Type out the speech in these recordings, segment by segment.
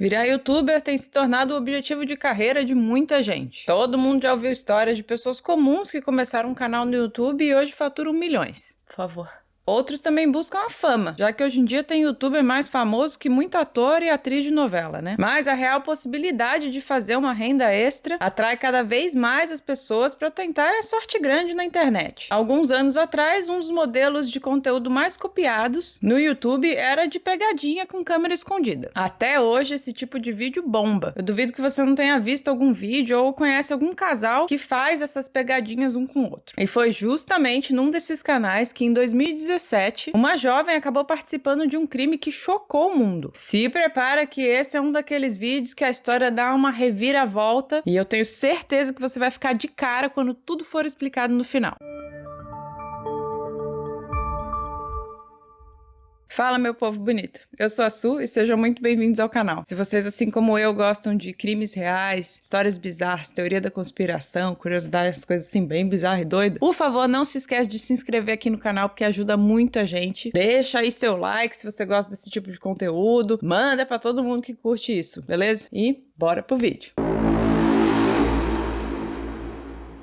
Virar youtuber tem se tornado o objetivo de carreira de muita gente. Todo mundo já ouviu histórias de pessoas comuns que começaram um canal no YouTube e hoje faturam milhões. Por favor. Outros também buscam a fama, já que hoje em dia tem youtuber mais famoso que muito ator e atriz de novela, né? Mas a real possibilidade de fazer uma renda extra atrai cada vez mais as pessoas para tentar a sorte grande na internet. Alguns anos atrás, um dos modelos de conteúdo mais copiados no YouTube era de pegadinha com câmera escondida. Até hoje, esse tipo de vídeo bomba. Eu duvido que você não tenha visto algum vídeo ou conhece algum casal que faz essas pegadinhas um com o outro. E foi justamente num desses canais que em 2017 uma jovem acabou participando de um crime que chocou o mundo. Se prepara que esse é um daqueles vídeos que a história dá uma reviravolta e eu tenho certeza que você vai ficar de cara quando tudo for explicado no final. Fala, meu povo bonito. Eu sou a Su e sejam muito bem-vindos ao canal. Se vocês, assim como eu, gostam de crimes reais, histórias bizarras, teoria da conspiração, curiosidades, coisas assim bem bizarras e doidas, por favor, não se esquece de se inscrever aqui no canal porque ajuda muito a gente. Deixa aí seu like se você gosta desse tipo de conteúdo. Manda pra todo mundo que curte isso, beleza? E bora pro vídeo.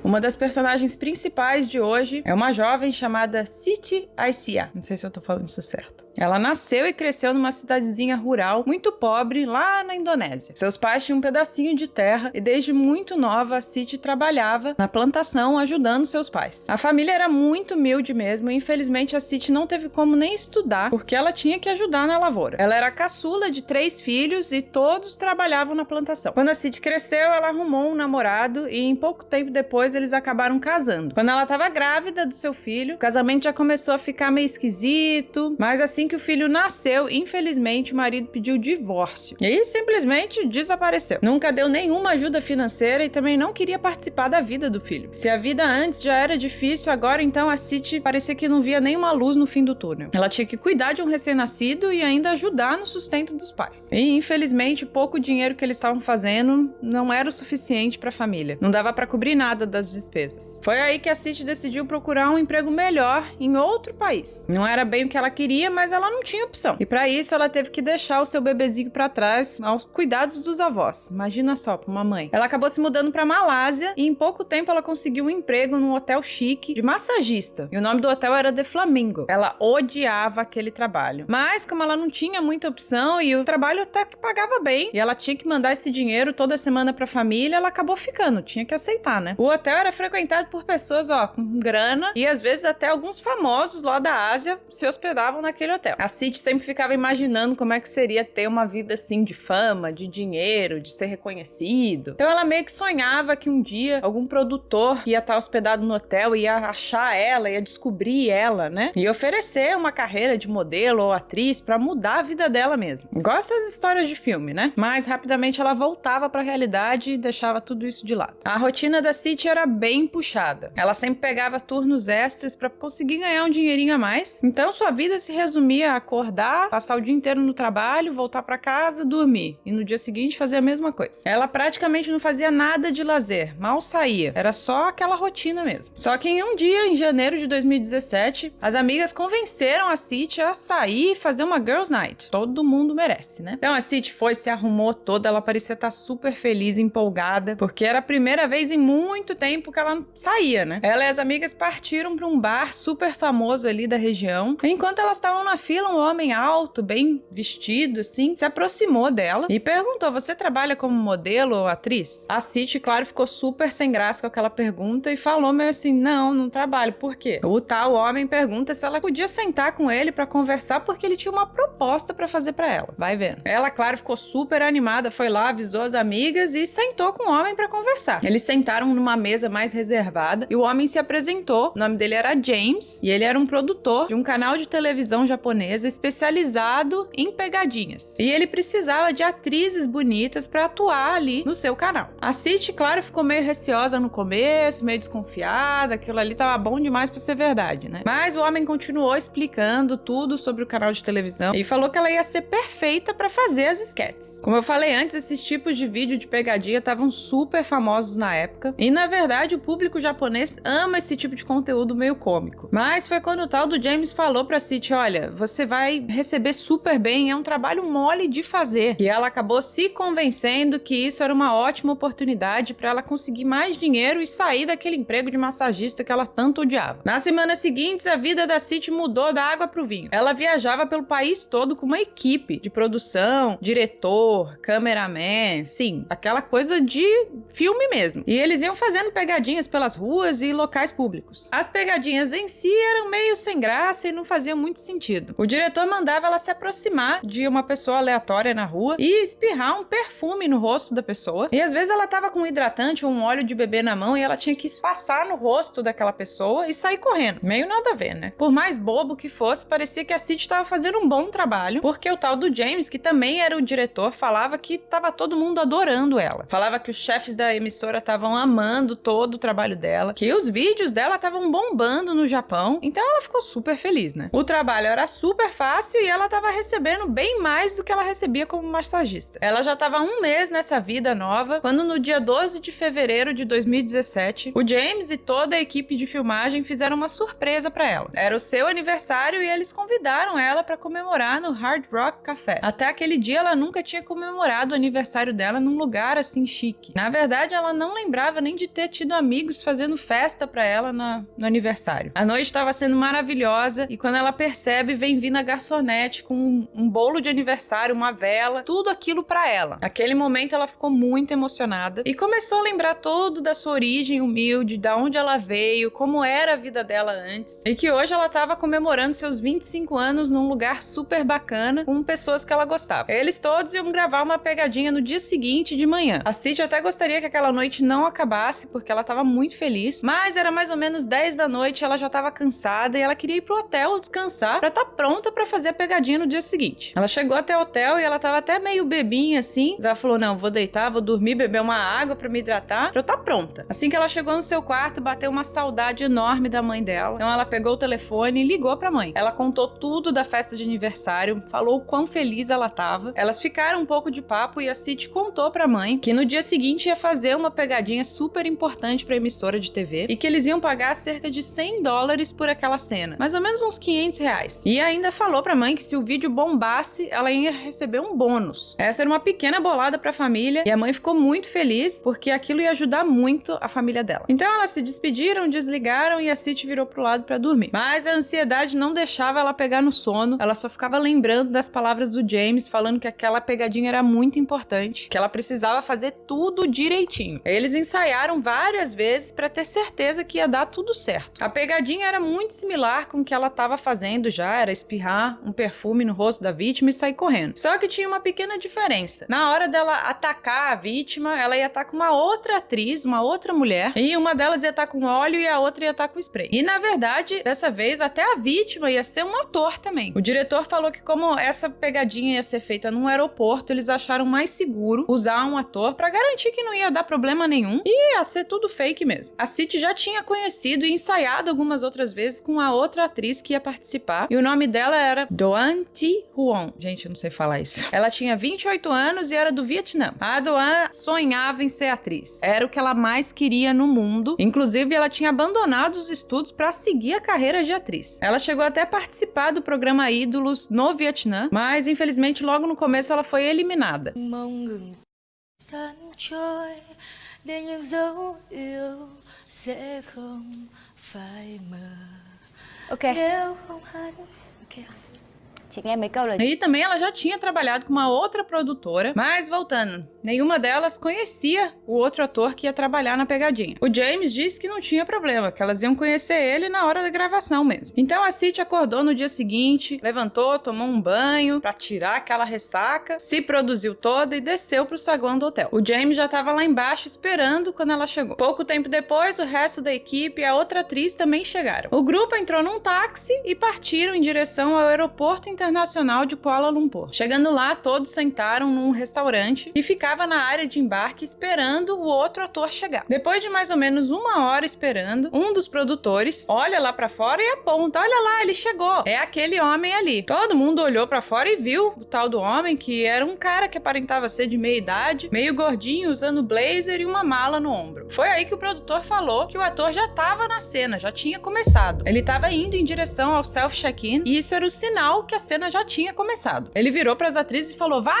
Uma das personagens principais de hoje é uma jovem chamada Siti Aisyah. Não sei se eu tô falando isso certo. Ela nasceu e cresceu numa cidadezinha rural muito pobre lá na Indonésia. Seus pais tinham um pedacinho de terra e desde muito nova a Siti trabalhava na plantação ajudando seus pais. A família era muito humilde mesmo e infelizmente a Siti não teve como nem estudar porque ela tinha que ajudar na lavoura. Ela era a caçula de 3 filhos e todos trabalhavam na plantação. Quando a Siti cresceu, ela arrumou um namorado e em pouco tempo depois eles acabaram casando. Quando ela estava grávida do seu filho, o casamento já começou a ficar meio esquisito, mas assim que o filho nasceu, infelizmente o marido pediu divórcio e simplesmente desapareceu. Nunca deu nenhuma ajuda financeira e também não queria participar da vida do filho. Se a vida antes já era difícil, agora então a Siti parecia que não via nenhuma luz no fim do túnel. Ela tinha que cuidar de um recém-nascido e ainda ajudar no sustento dos pais. E infelizmente o pouco dinheiro que eles estavam fazendo não era o suficiente para a família. Não dava para cobrir nada das despesas. Foi aí que a Siti decidiu procurar um emprego melhor em outro país. Não era bem o que ela queria, mas ela não tinha opção. E para isso ela teve que deixar o seu bebezinho para trás aos cuidados dos avós. Imagina só, para uma mãe. Ela acabou se mudando para Malásia e em pouco tempo ela conseguiu um emprego num hotel chique de massagista. E o nome do hotel era The Flamingo. Ela odiava aquele trabalho. Mas como ela não tinha muita opção e o trabalho até que pagava bem, e ela tinha que mandar esse dinheiro toda semana para a família, ela acabou ficando. Tinha que aceitar, né? O hotel era frequentado por pessoas, com grana e às vezes até alguns famosos lá da Ásia se hospedavam naquele hotel. A Siti sempre ficava imaginando como é que seria ter uma vida assim de fama, de dinheiro, de ser reconhecido. Então ela meio que sonhava que um dia algum produtor ia estar hospedado no hotel ia achar ela, ia descobrir ela, né? E oferecer uma carreira de modelo ou atriz pra mudar a vida dela mesmo. Igual essas histórias de filme, né? Mas rapidamente ela voltava pra realidade e deixava tudo isso de lado. A rotina da Siti era bem puxada. Ela sempre pegava turnos extras para conseguir ganhar um dinheirinho a mais. Então sua vida se resumia a acordar, passar o dia inteiro no trabalho, voltar para casa, dormir e no dia seguinte fazer a mesma coisa. Ela praticamente não fazia nada de lazer, mal saía. Era só aquela rotina mesmo. Só que em um dia, em janeiro de 2017, as amigas convenceram a Siti a sair e fazer uma Girls Night. Todo mundo merece, né? Então a Siti foi, se arrumou toda, ela parecia estar super feliz, empolgada, porque era a primeira vez em muito tempo que ela saía, né? Ela e as amigas partiram para um bar super famoso ali da região. Enquanto elas estavam na fila, um homem alto, bem vestido, assim, se aproximou dela e perguntou: você trabalha como modelo ou atriz? A Siti, claro, ficou super sem graça com aquela pergunta e falou meio assim: não trabalho. Por quê? O tal homem pergunta se ela podia sentar com ele para conversar porque ele tinha uma proposta para fazer para ela. Vai vendo. Ela, claro, ficou super animada, foi lá, avisou as amigas e sentou com o homem para conversar. Eles sentaram numa mesa mais reservada e o homem se apresentou. O nome dele era James e ele era um produtor de um canal de televisão japonesa especializado em pegadinhas. E ele precisava de atrizes bonitas para atuar ali no seu canal. A Siti, claro, ficou meio receosa no começo, meio desconfiada, aquilo ali tava bom demais para ser verdade, né? Mas o homem continuou explicando tudo sobre o canal de televisão e falou que ela ia ser perfeita para fazer as sketches. Como eu falei antes, esses tipos de vídeo de pegadinha estavam super famosos na época e na verdade verdade, o público japonês ama esse tipo de conteúdo meio cômico. Mas foi quando o tal do James falou pra City, olha, você vai receber super bem, é um trabalho mole de fazer. E ela acabou se convencendo que isso era uma ótima oportunidade pra ela conseguir mais dinheiro e sair daquele emprego de massagista que ela tanto odiava. Nas semanas seguintes, a vida da City mudou da água pro vinho. Ela viajava pelo país todo com uma equipe de produção, diretor, cameraman, sim, aquela coisa de filme mesmo. E eles iam fazendo pegadinhas pelas ruas e locais públicos. As pegadinhas em si eram meio sem graça e não faziam muito sentido. O diretor mandava ela se aproximar de uma pessoa aleatória na rua e espirrar um perfume no rosto da pessoa. E às vezes ela tava com um hidratante ou um óleo de bebê na mão e ela tinha que esfaçar no rosto daquela pessoa e sair correndo. Meio nada a ver, né? Por mais bobo que fosse, parecia que a City tava fazendo um bom trabalho, porque o tal do James, que também era o diretor, falava que tava todo mundo adorando ela. Falava que os chefes da emissora estavam amando todo o trabalho dela, que os vídeos dela estavam bombando no Japão, então ela ficou super feliz, né? O trabalho era super fácil e ela tava recebendo bem mais do que ela recebia como massagista. Ela já tava um mês nessa vida nova, quando no dia 12 de fevereiro de 2017, o James e toda a equipe de filmagem fizeram uma surpresa pra ela. Era o seu aniversário e eles convidaram ela pra comemorar no Hard Rock Café. Até aquele dia ela nunca tinha comemorado o aniversário dela num lugar assim chique. Na verdade, ela não lembrava nem de ter tido amigos fazendo festa pra ela no aniversário. A noite estava sendo maravilhosa e quando ela percebe, vem vindo a garçonete com um bolo de aniversário, uma vela, tudo aquilo pra ela. Naquele momento ela ficou muito emocionada e começou a lembrar todo da sua origem humilde, da onde ela veio, como era a vida dela antes e que hoje ela estava comemorando seus 25 anos num lugar super bacana com pessoas que ela gostava. Eles todos iam gravar uma pegadinha no dia seguinte de manhã. A City até gostaria que aquela noite não acabasse porque ela estava muito feliz, mas era mais ou menos 10 da noite, ela já estava cansada e ela queria ir pro hotel descansar pra estar pronta pra fazer a pegadinha no dia seguinte. Ela chegou até o hotel e ela tava até meio bebinha assim, mas ela falou, não, vou deitar, vou dormir, beber uma água pra me hidratar, pra eu estar pronta. Assim que ela chegou no seu quarto, bateu uma saudade enorme da mãe dela, então ela pegou o telefone e ligou pra mãe. Ela contou tudo da festa de aniversário, falou o quão feliz ela tava. Elas ficaram um pouco de papo e a City contou pra mãe que no dia seguinte ia fazer uma pegadinha super importante pra emissora de TV e que eles iam pagar cerca de $100 por aquela cena, mais ou menos uns R$500. E ainda falou pra mãe que se o vídeo bombasse, ela ia receber um bônus. Essa era uma pequena bolada pra família e a mãe ficou muito feliz porque aquilo ia ajudar muito a família dela. Então elas se despediram, desligaram e a City virou pro lado pra dormir. Mas a ansiedade não deixava ela pegar no sono, ela só ficava lembrando das palavras do James, falando que aquela pegadinha era muito importante, que ela precisava fazer tudo direitinho. Eles ensaiaram várias vezes pra ter certeza que ia dar tudo certo. A pegadinha era muito similar com o que ela estava fazendo já, era espirrar um perfume no rosto da vítima e sair correndo. Só que tinha uma pequena diferença. Na hora dela atacar a vítima, ela ia estar com uma outra atriz, uma outra mulher, e uma delas ia estar com óleo e a outra ia estar com spray. E na verdade, dessa vez, até a vítima ia ser um ator também. O diretor falou que como essa pegadinha ia ser feita num aeroporto, eles acharam mais seguro usar um ator pra garantir que não ia dar problema nenhum e ia ser tudo fake mesmo. A City já tinha conhecido e ensaiado algumas outras vezes com a outra atriz que ia participar, e o nome dela era Doan Thi Huong. Gente, eu não sei falar isso. Ela tinha 28 anos e era do Vietnã. A Doan sonhava em ser atriz. Era o que ela mais queria no mundo. Inclusive, ela tinha abandonado os estudos para seguir a carreira de atriz. Ela chegou até a participar do programa Ídolos no Vietnã, mas infelizmente logo no começo ela foi eliminada. Ok. Ok. Chị nghe mấy câu là E também ela já tinha trabalhado com uma outra produtora, mas voltando, nenhuma delas conhecia o outro ator que ia trabalhar na pegadinha. O James disse que não tinha problema, que elas iam conhecer ele na hora da gravação mesmo. Então a City acordou no dia seguinte, levantou, tomou um banho pra tirar aquela ressaca, se produziu toda e desceu pro saguão do hotel. O James já tava lá embaixo esperando quando ela chegou. Pouco tempo depois, o resto da equipe e a outra atriz também chegaram. O grupo entrou num táxi e partiram em direção ao aeroporto Internacional de Kuala Lumpur. Chegando lá, todos sentaram num restaurante e ficava na área de embarque esperando o outro ator chegar. Depois de mais ou menos 1 hora esperando, um dos produtores olha lá pra fora e aponta: olha lá, ele chegou. É aquele homem ali. Todo mundo olhou pra fora e viu o tal do homem, que era um cara que aparentava ser de meia idade, meio gordinho, usando blazer e uma mala no ombro. Foi aí que o produtor falou que o ator já tava na cena, já tinha começado. Ele tava indo em direção ao self-check-in e isso era o sinal que a cena já tinha começado. Ele virou pras atrizes e falou: vai,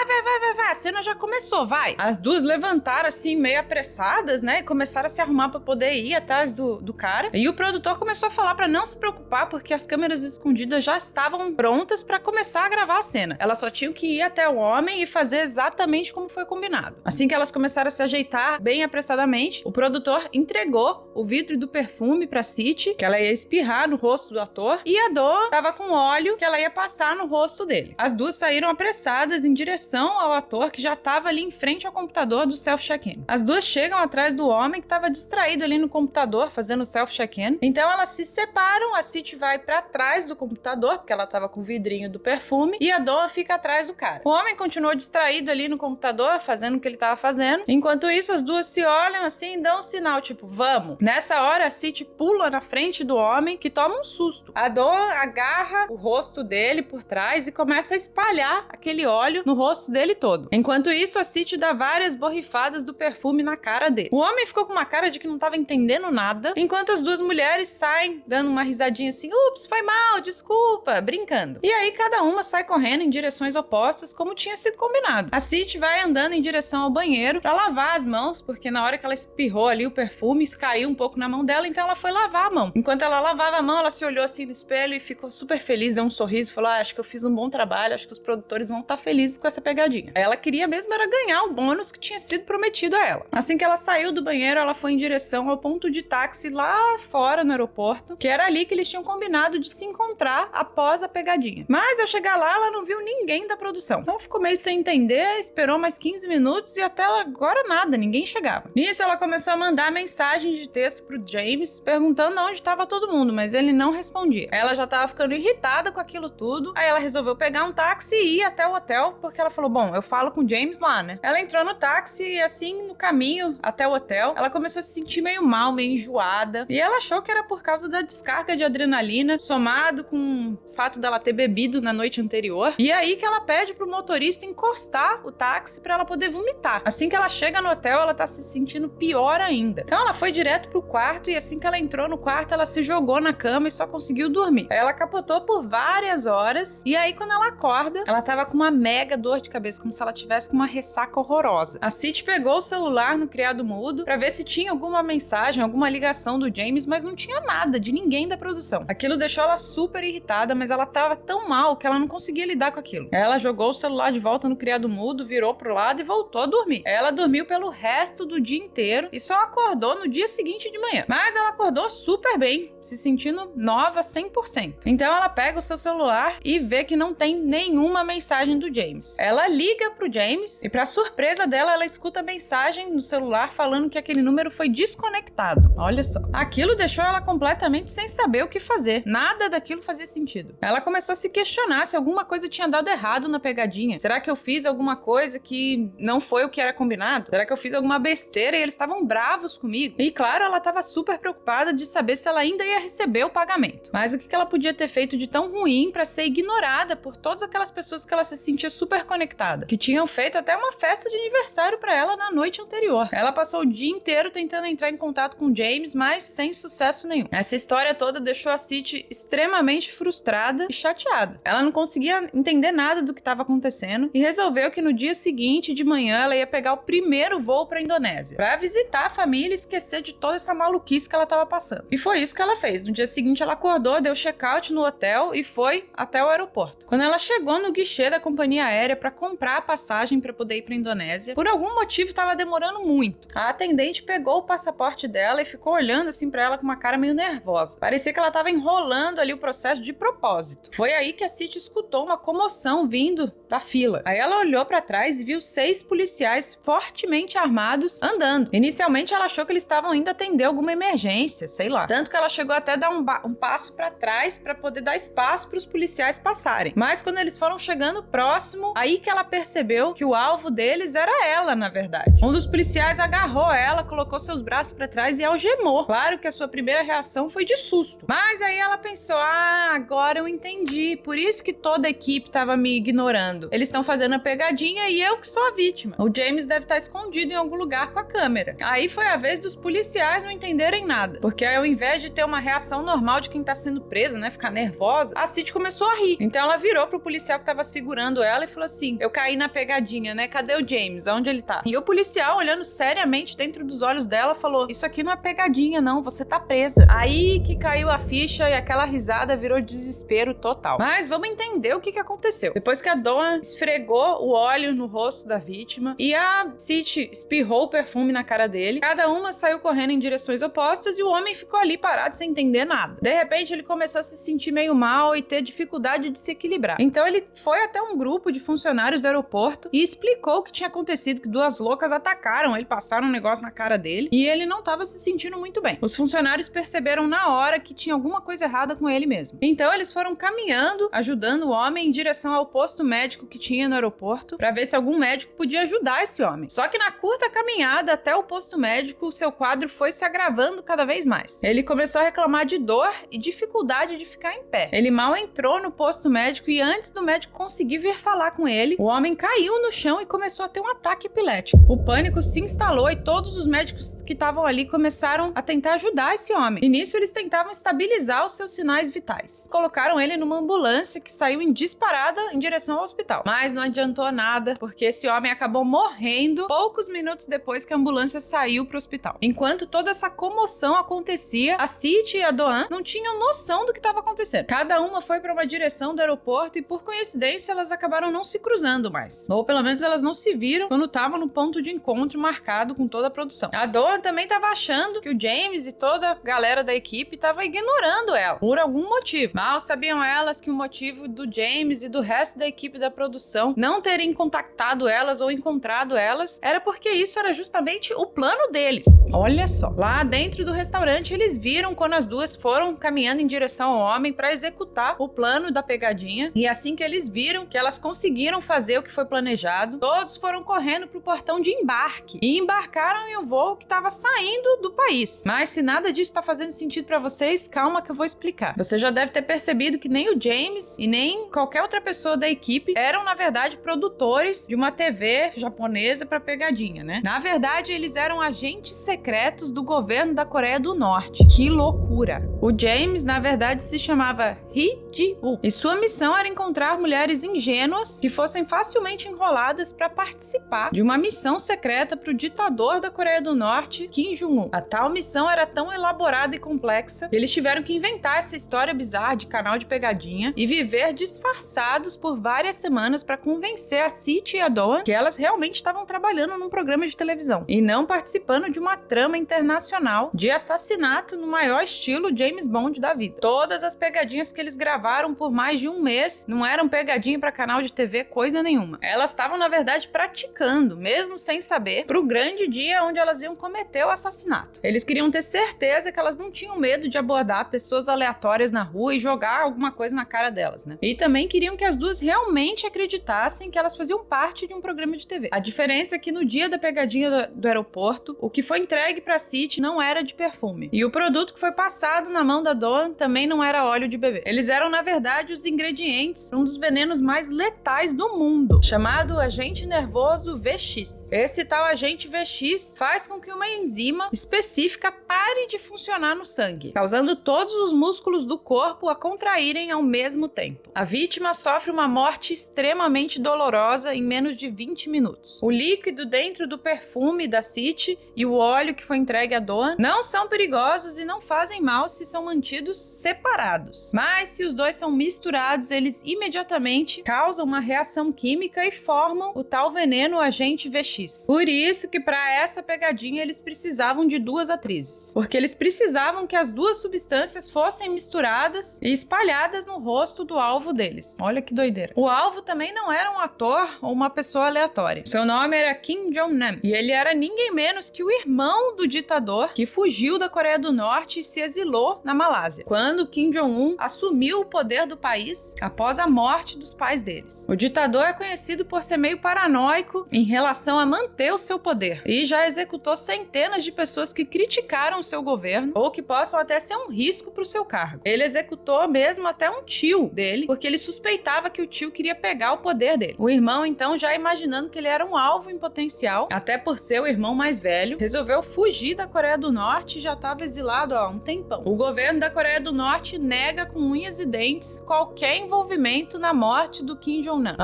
a cena já começou, vai. As duas levantaram assim, meio apressadas, né, e começaram a se arrumar pra poder ir atrás do cara. E o produtor começou a falar pra não se preocupar, porque as câmeras escondidas já estavam prontas pra começar a gravar a cena. Elas só tinham que ir até o homem e fazer exatamente como foi combinado. Assim que elas começaram a se ajeitar bem apressadamente, o produtor entregou o vidro do perfume pra City, que ela ia espirrar no rosto do ator, e a Doa tava com óleo que ela ia passar no rosto dele. As duas saíram apressadas em direção ao ator, que já tava ali em frente ao computador do self-check-in. As duas chegam atrás do homem que tava distraído ali no computador fazendo o self-check-in. Então elas se separam, a City vai pra trás do computador, porque ela tava com o vidrinho do perfume, e a Doa fica atrás do cara. O homem continuou distraído ali no computador, fazendo o que ele tava fazendo. Enquanto isso, as duas se olham assim e dão um sinal, tipo, vamos. Nessa hora, a City pula na frente do homem, que toma um susto. A Doa agarra o rosto dele por trás e começa a espalhar aquele óleo no rosto dele todo. Enquanto isso, a City dá várias borrifadas do perfume na cara dele. O homem ficou com uma cara de que não tava entendendo nada, enquanto as duas mulheres saem dando uma risadinha assim: ups, foi mal, desculpa, brincando. E aí cada uma sai correndo em direções opostas, como tinha sido combinado. A City vai andando em direção ao banheiro pra lavar as mãos, porque na hora que ela espirrou ali o perfume, caiu um pouco na mão dela, então ela foi lavar a mão. Enquanto ela lavava a mão, ela se olhou assim no espelho e ficou super feliz, deu um sorriso, falou: acho que eu fiz um bom trabalho, acho que os produtores vão estar felizes com essa pegadinha. Ela queria mesmo era ganhar o bônus que tinha sido prometido a ela. Assim que ela saiu do banheiro, ela foi em direção ao ponto de táxi lá fora no aeroporto, que era ali que eles tinham combinado de se encontrar após a pegadinha. Mas ao chegar lá, ela não viu ninguém da produção. Então ficou meio sem entender, esperou mais 15 minutos e até agora nada, ninguém chegava. Nisso, ela começou a mandar mensagens de texto pro James, perguntando onde estava todo mundo, mas ele não respondia. Ela já tava ficando irritada com aquilo tudo, aí ela resolveu pegar um táxi e ir até o hotel, porque ela falou: bom, eu falo com o James lá, né? Ela entrou no táxi e assim, no caminho até o hotel, ela começou a se sentir meio mal, meio enjoada, e ela achou que era por causa da descarga de adrenalina, somado com o fato dela ter bebido na noite anterior. E aí que ela pede pro motorista encostar o táxi pra ela poder vomitar. Assim que ela chega no hotel, ela tá se sentindo pior ainda. Então ela foi direto pro quarto e assim que ela entrou no quarto, ela se jogou na cama e só conseguiu dormir. Ela capotou por várias horas e aí quando ela acorda, ela tava com uma mega dor de cabeça, como se ela tivesse com uma ressaca horrorosa. A City pegou o celular no criado mudo pra ver se tinha alguma mensagem, alguma ligação do James, mas não tinha nada de ninguém da produção. Aquilo deixou ela super irritada, mas ela tava tão mal que ela não conseguia lidar com aquilo. Ela jogou o celular de volta no criado mudo, virou pro lado e voltou a dormir. Ela dormiu pelo resto do dia inteiro e só acordou no dia seguinte de manhã. Mas ela acordou super bem, se sentindo nova 100%. Então ela pega o seu celular e vê que não tem nenhuma mensagem do James. Ela liga pro James e, pra surpresa dela, ela escuta a mensagem no celular falando que aquele número foi desconectado. Olha só. Aquilo deixou ela completamente sem saber o que fazer. Nada daquilo fazia sentido. Ela começou a se questionar se alguma coisa tinha dado errado na pegadinha. Será que eu fiz alguma coisa que não foi o que era combinado? Será que eu fiz alguma besteira e eles estavam bravos comigo? E claro, ela estava super preocupada de saber se ela ainda ia receber o pagamento. Mas o que ela podia ter feito de tão ruim para ser ignorada por todas aquelas pessoas que ela se sentia super conectada, que tinham feito até uma festa de aniversário para ela na noite anterior. Ela passou o dia inteiro tentando entrar em contato com James, mas sem sucesso nenhum. Essa história toda deixou a City extremamente frustrada e chateada. Ela não conseguia entender nada do que estava acontecendo e resolveu que no dia seguinte de manhã ela ia pegar o primeiro voo para a Indonésia, para visitar a família e esquecer de toda essa maluquice que ela estava passando. E foi isso que ela fez. No dia seguinte ela acordou, deu check-out no hotel e foi até o aeroporto. Quando ela chegou no guichê da companhia aérea para comprar a passagem para poder ir para a Indonésia, por algum motivo estava demorando muito. A atendente pegou o passaporte dela e ficou olhando assim para ela com uma cara meio nervosa. Parecia que ela estava enrolando ali o processo de propósito. Foi aí que a City escutou uma comoção vindo da fila. Aí ela olhou para trás e viu 6 policiais fortemente armados andando. Inicialmente ela achou que eles estavam indo atender alguma emergência, sei lá. Tanto que ela chegou até a dar um passo para trás para poder dar espaço para os policiais passarem. Mas quando eles foram chegando próximo, aí que ela percebeu que o alvo deles era ela, na verdade. Um dos policiais agarrou ela, colocou seus braços pra trás e algemou. Claro que a sua primeira reação foi de susto. Mas aí ela pensou, agora eu entendi. Por isso que toda a equipe tava me ignorando. Eles estão fazendo a pegadinha e eu que sou a vítima. O James deve estar escondido em algum lugar com a câmera. Aí foi a vez dos policiais não entenderem nada. Porque ao invés de ter uma reação normal de quem tá sendo presa, né, ficar nervosa, a City começou a rir. Então ela virou pro policial que tava segurando ela e falou assim, eu caí na pegadinha, né? Cadê o James? Onde ele tá? E o policial, olhando seriamente dentro dos olhos dela, falou, isso aqui não é pegadinha não, você tá presa. Aí que caiu a ficha e aquela risada virou desespero total. Mas vamos entender o que aconteceu. Depois que a Dawn esfregou o óleo no rosto da vítima e a City espirrou o perfume na cara dele, cada uma saiu correndo em direções opostas e o homem ficou ali parado sem entender nada. De repente ele começou a se sentir meio mal e ter dificuldade de se equilibrar. Então ele foi até um grupo de funcionários do aeroporto e explicou o que tinha acontecido, que duas loucas atacaram ele, passaram um negócio na cara dele e ele não estava se sentindo muito bem. Os funcionários perceberam na hora que tinha alguma coisa errada com ele mesmo. Então eles foram caminhando, ajudando o homem em direção ao posto médico que tinha no aeroporto para ver se algum médico podia ajudar esse homem. Só que na curta caminhada até o posto médico, o seu quadro foi se agravando cada vez mais. Ele começou a reclamar de dor e dificuldade de ficar em pé. Ele mal entrou no posto médico e antes do médico conseguir vir falar com ele, o homem caiu no chão e começou a ter um ataque epilético. O pânico se instalou e todos os médicos que estavam ali começaram a tentar ajudar esse homem. E nisso eles tentavam estabilizar os seus sinais vitais. Colocaram ele numa ambulância que saiu em disparada em direção ao hospital. Mas não adiantou nada, porque esse homem acabou morrendo poucos minutos depois que a ambulância saiu pro hospital. Enquanto toda essa comoção acontecia, a City e a Dawn não tinham noção do que estava acontecendo. Cada uma foi para uma direção do aeroporto e por coincidência elas acabaram não se cruzando mais. Ou pelo menos elas não se viram quando estavam no ponto de encontro marcado com toda a produção. A Dawn também estava achando que o James e toda a galera da equipe estava ignorando ela por algum motivo. Mal sabiam elas que o motivo do James e do resto da equipe da produção não terem contactado elas ou encontrado elas era porque isso era justamente o plano deles. Olha só, lá dentro do restaurante eles viram quando as duas foram caminhando em direção ao homem para executar o plano da pegadinha e assim que eles viram que elas conseguiram fazer o que foi planejado, todos foram correndo pro portão de embarque e embarcaram em um voo que estava saindo do país. Mas se nada disso está fazendo sentido para vocês, calma que eu vou explicar. Você já deve ter percebido que nem o James e nem qualquer outra pessoa da equipe eram na verdade produtores de uma TV japonesa para pegadinha, né? Na verdade eles eram agentes secretos do governo da Coreia do Norte. Que loucura! O James na verdade se chamava Hee Ji-woo e sua missão era encontrar mulheres ingênuas que fossem facilmente enroladas para participar de uma missão secreta para o ditador da Coreia do Norte, Kim Jong-un. A tal missão era tão elaborada e complexa que eles tiveram que inventar essa história bizarra de canal de pegadinha e viver disfarçados por várias semanas para convencer a City e a Dawn que elas realmente estavam trabalhando num programa de televisão e não participando de uma trama internacional de assassinato no maior estilo James Bond da vida. Todas as pegadinhas que eles gravaram por mais de um mês não eram pegadinha para canal de TV coisa nenhuma. Elas estavam na verdade praticando, mesmo sem saber, pro grande dia onde elas iam cometer o assassinato. Eles queriam ter certeza que elas não tinham medo de abordar pessoas aleatórias na rua e jogar alguma coisa na cara delas, né? E também queriam que as duas realmente acreditassem que elas faziam parte de um programa de TV. A diferença é que no dia da pegadinha do aeroporto, o que foi entregue pra City não era de perfume. E o produto que foi passado na mão da Dawn também não era óleo de bebê. Eles eram, na verdade, os ingredientes de um dos venenos mais letais do mundo, chamado agente nervoso VX. Esse tal agente VX faz com que uma enzima específica pare de funcionar no sangue, causando todos os músculos do corpo a contraírem ao mesmo tempo. A vítima sofre uma morte extremamente dolorosa em menos de 20 minutos. O líquido dentro do perfume da City e o óleo que foi entregue à Dawn não são perigosos e não fazem mal se são mantidos separados. Mas se os dois são misturados, eles imediatamente causam uma reação química e formam o tal veneno agente VX. Por isso que para essa pegadinha eles precisavam de duas atrizes, porque eles precisavam que as duas substâncias fossem misturadas e espalhadas no rosto do alvo deles. Olha que doideira. O alvo também não era um ator ou uma pessoa aleatória. Seu nome era Kim Jong-nam e ele era ninguém menos que o irmão do ditador que fugiu da Coreia do Norte e se exilou na Malásia. Quando Kim Jong-un assumiu o poder do país, país após a morte dos pais deles. O ditador é conhecido por ser meio paranoico em relação a manter o seu poder e já executou centenas de pessoas que criticaram o seu governo ou que possam até ser um risco para o seu cargo. Ele executou mesmo até um tio dele, porque ele suspeitava que o tio queria pegar o poder dele. O irmão, então, já imaginando que ele era um alvo em potencial, até por ser o irmão mais velho, resolveu fugir da Coreia do Norte e já estava exilado há um tempão. O governo da Coreia do Norte nega com unhas e dentes qualquer envolvimento na morte do Kim Jong-un.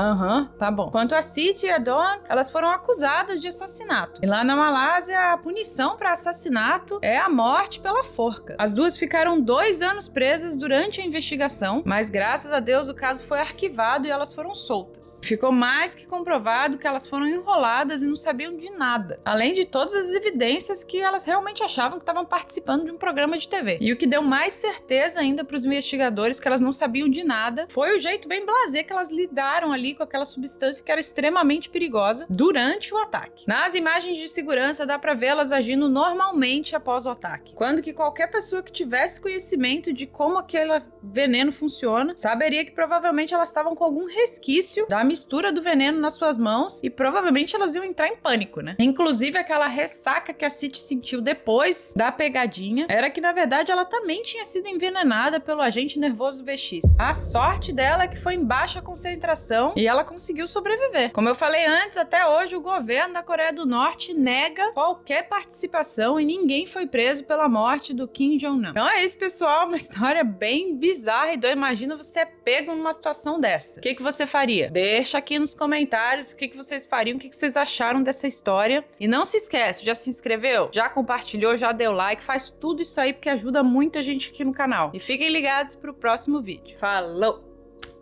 Tá bom. Quanto a Siti e a Dawn, elas foram acusadas de assassinato. E lá na Malásia, a punição para assassinato é a morte pela forca. As duas ficaram 2 anos presas durante a investigação, mas graças a Deus o caso foi arquivado e elas foram soltas. Ficou mais que comprovado que elas foram enroladas e não sabiam de nada, além de todas as evidências que elas realmente achavam que estavam participando de um programa de TV. E o que deu mais certeza ainda para os investigadores que elas não sabiam de nada foi o jeito bem blasé que elas lidaram ali com aquela substância que era extremamente perigosa durante o ataque. Nas imagens de segurança dá para ver elas agindo normalmente após o ataque, quando que qualquer pessoa que tivesse conhecimento de como aquele veneno funciona saberia que provavelmente elas estavam com algum resquício da mistura do veneno nas suas mãos e provavelmente elas iam entrar em pânico, né? Inclusive aquela ressaca que a Siti sentiu depois da pegadinha era que na verdade ela também tinha sido envenenada pelo agente nervoso VX. A sorte dela é que foi em baixa concentração e ela conseguiu sobreviver. Como eu falei antes, até hoje o governo da Coreia do Norte nega qualquer participação e ninguém foi preso pela morte do Kim Jong-un. Então é isso, pessoal, uma história bem bizarra e doida. Imagina você pego numa situação dessa. O que você faria? Deixa aqui nos comentários o que vocês fariam, o que vocês acharam dessa história. E não se esquece, já se inscreveu? Já compartilhou? Já deu like? Faz tudo isso aí porque ajuda muito a gente aqui no canal. E fiquem ligados pro próximo vídeo. Falou!